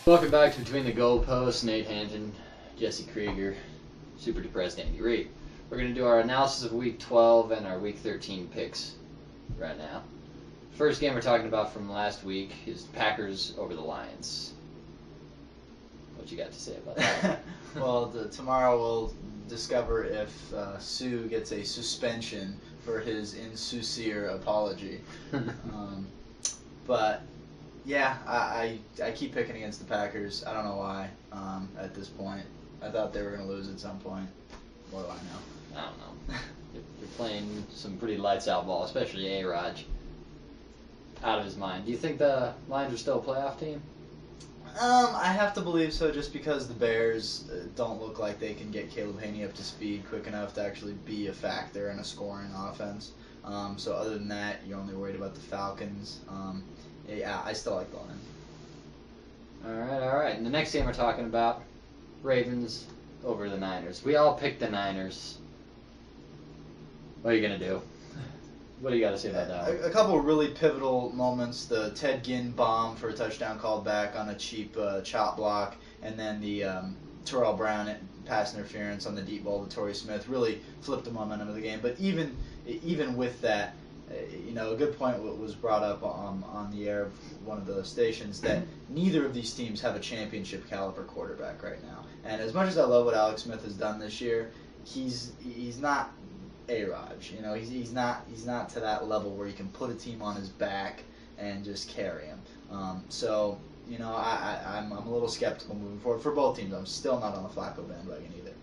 Welcome back to Between the Goalposts. Nate Hangen, Jesse Krieger, super depressed Andy Reid. We're going to do our analysis of Week 12 and our Week 13 picks right now. First game we're talking about from last week is Packers over the Lions. What you got to say about that? Well, tomorrow we'll discover if Sue gets a suspension for his insincere apology. But yeah, I keep picking against the Packers. I don't know why. At this point, I thought they were going to lose at some point. What do I know? I don't know. You're playing some pretty lights out ball, especially A-Raj. Out of his mind. Do you think the Lions are still a playoff team? I have to believe so, just because the Bears don't look like they can get Caleb Haney up to speed quick enough to actually be a factor in a scoring offense. So other than that, you're only worried about the Falcons. Yeah, I still like the Lions. All right. And the next game we're talking about, Ravens over the Niners. We all picked the Niners. What are you going to do? What do you got to say about that one? A couple of really pivotal moments. The Ted Ginn bomb for a touchdown called back on a cheap chop block, and then the Terrell Brown pass interference on the deep ball to Torrey Smith really flipped the momentum of the game. But even with that, a good point was brought up on the air of one of the stations that neither of these teams have a championship caliber quarterback right now. And as much as I love what Alex Smith has done this year, he's not A-Raj. He's not to that level where you can put a team on his back and just carry him. I'm a little skeptical moving forward for both teams. I'm still not on the Flacco bandwagon either.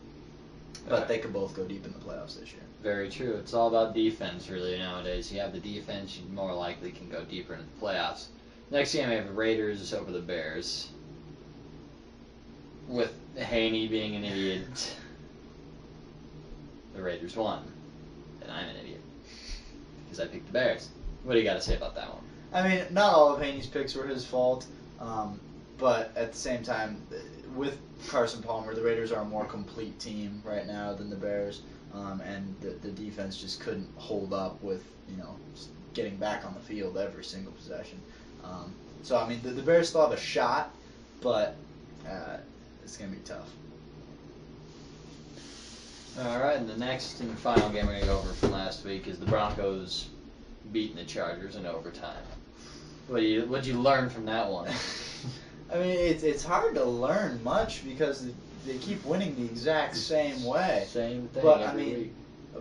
But they could both go deep in the playoffs this year. Very true. It's all about defense, really, nowadays. You have the defense, you more likely can go deeper into the playoffs. Next game, we have the Raiders over the Bears. With Haney being an idiot, the Raiders won. And I'm an idiot. Because I picked the Bears. What do you got to say about that one? I mean, not all of Haney's picks were his fault. But at the same time, with Carson Palmer, the Raiders are a more complete team right now than the Bears. And the defense just couldn't hold up with, just getting back on the field every single possession. So, I mean, the Bears still have a shot, but it's going to be tough. All right, and the next and final game we're going to go over from last week is the Broncos beating the Chargers in overtime. What'd you learn from that one? I mean, it's hard to learn much because they keep winning the exact same way. Same thing week.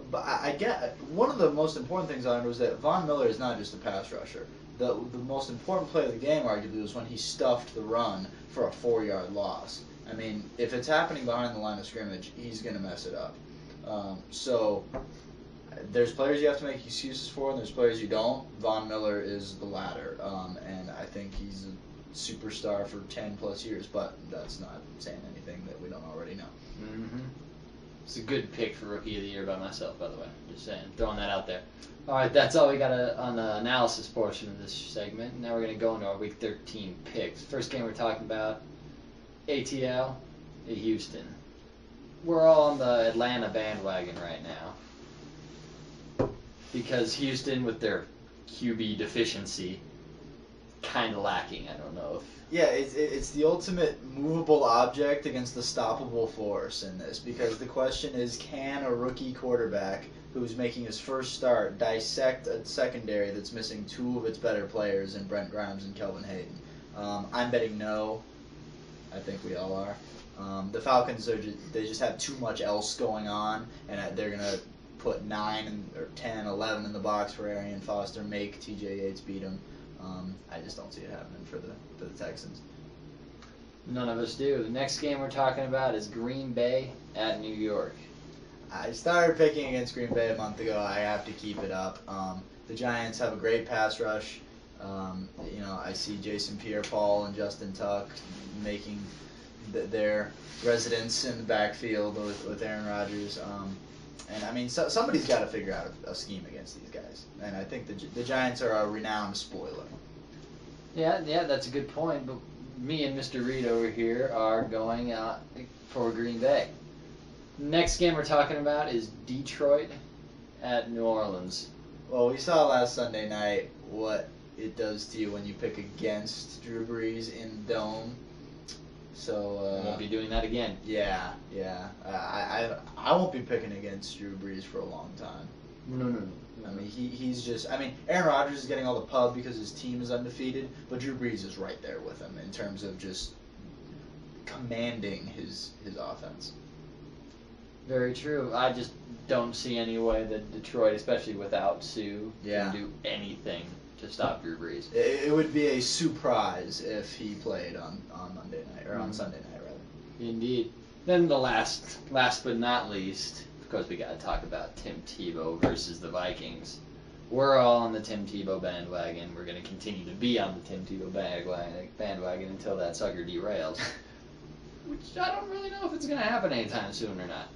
But I get one of the most important things I learned was that Von Miller is not just a pass rusher. The most important play of the game, arguably, was when he stuffed the run for a 4-yard loss. I mean, if it's happening behind the line of scrimmage, he's going to mess it up. So there's players you have to make excuses for, and there's players you don't. Von Miller is the latter, and I think he's a superstar for 10-plus years, but that's not saying anything that we don't already know. Mm-hmm. It's a good pick for Rookie of the Year by myself, by the way. Just saying, throwing that out there. All right, that's all we got on the analysis portion of this segment. Now we're going to go into our Week 13 picks. First game we're talking about, ATL at Houston. We're all on the Atlanta bandwagon right now because Houston, with their QB deficiency, kind of lacking. I don't know if... Yeah, it's the ultimate movable object against the stoppable force in this, because the question is, can a rookie quarterback who's making his first start dissect a secondary that's missing two of its better players in Brent Grimes and Kelvin Hayden? I'm betting no. I think we all are. The Falcons they just have too much else going on, and they're gonna put 9 or 10, 11 in the box for Arian Foster, make T.J. Yates beat him. I just don't see it happening for the Texans. None of us do. The next game we're talking about is Green Bay at New York. I started picking against Green Bay a month ago. I have to keep it up. The Giants have a great pass rush. I see Jason Pierre-Paul and Justin Tuck making their residence in the backfield with Aaron Rodgers. And I mean, somebody's got to figure out a scheme against these guys. And I think the Giants are a renowned spoiler. Yeah, that's a good point. But me and Mr. Reid over here are going for Green Bay. Next game we're talking about is Detroit at New Orleans. Well, we saw last Sunday night what it does to you when you pick against Drew Brees in the Dome. So Won't be doing that again. Yeah. I won't be picking against Drew Brees for a long time. No. I mean, he's just. I mean, Aaron Rodgers is getting all the pub because his team is undefeated, but Drew Brees is right there with him in terms of just commanding his offense. Very true. I just don't see any way that Detroit, especially without Sue, Yeah. can do anything to stop Drew Brees. It would be a surprise if he played on Monday night or on Sunday night rather. Indeed. Then the last but not least, of course, we got to talk about Tim Tebow versus the Vikings. We're all on the Tim Tebow bandwagon. We're going to continue to be on the Tim Tebow bandwagon until that sucker derails. Which I don't really know if it's going to happen anytime soon or not.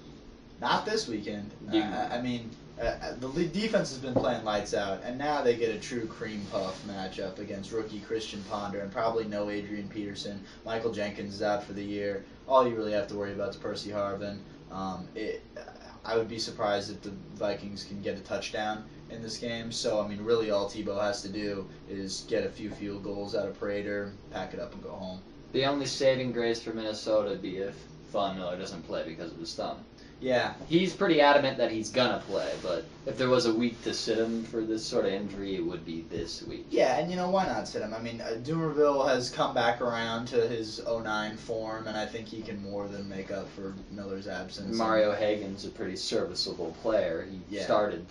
Not this weekend. Dude. I mean, the defense has been playing lights out, and now they get a true cream puff matchup against rookie Christian Ponder and probably no Adrian Peterson. Michael Jenkins is out for the year. All you really have to worry about is Percy Harvin. I would be surprised if the Vikings can get a touchdown in this game. So, I mean, really all Tebow has to do is get a few field goals out of Prater, pack it up, and go home. The only saving grace for Minnesota would be if Von Miller doesn't play because of his thumb. Yeah. He's pretty adamant that he's gonna play, but if there was a week to sit him for this sort of injury, it would be this week. Yeah, and why not sit him? I mean, Dumerville has come back around to his 09 form, and I think he can more than make up for Miller's absence. Mario Hagan's a pretty serviceable player. He started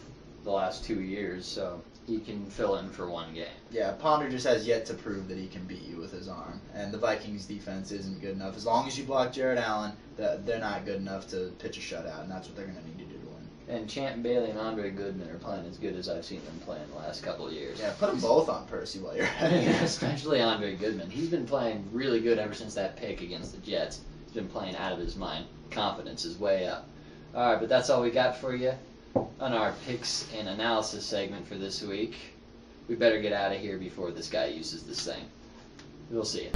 the last 2 years, so he can fill in for one game. Yeah, Ponder just has yet to prove that he can beat you with his arm, and the Vikings defense isn't good enough. As long as you block Jared Allen, they're not good enough to pitch a shutout, and that's what they're going to need to do to win. And Champ Bailey and Andre Goodman are playing as good as I've seen them play in the last couple of years. Yeah, put them both on Percy while you're at it. Especially Andre Goodman. He's been playing really good ever since that pick against the Jets. He's been playing out of his mind. Confidence is way up. All right, but that's all we got for you on our picks and analysis segment for this week. We better get out of here before this guy uses this thing. We'll see you.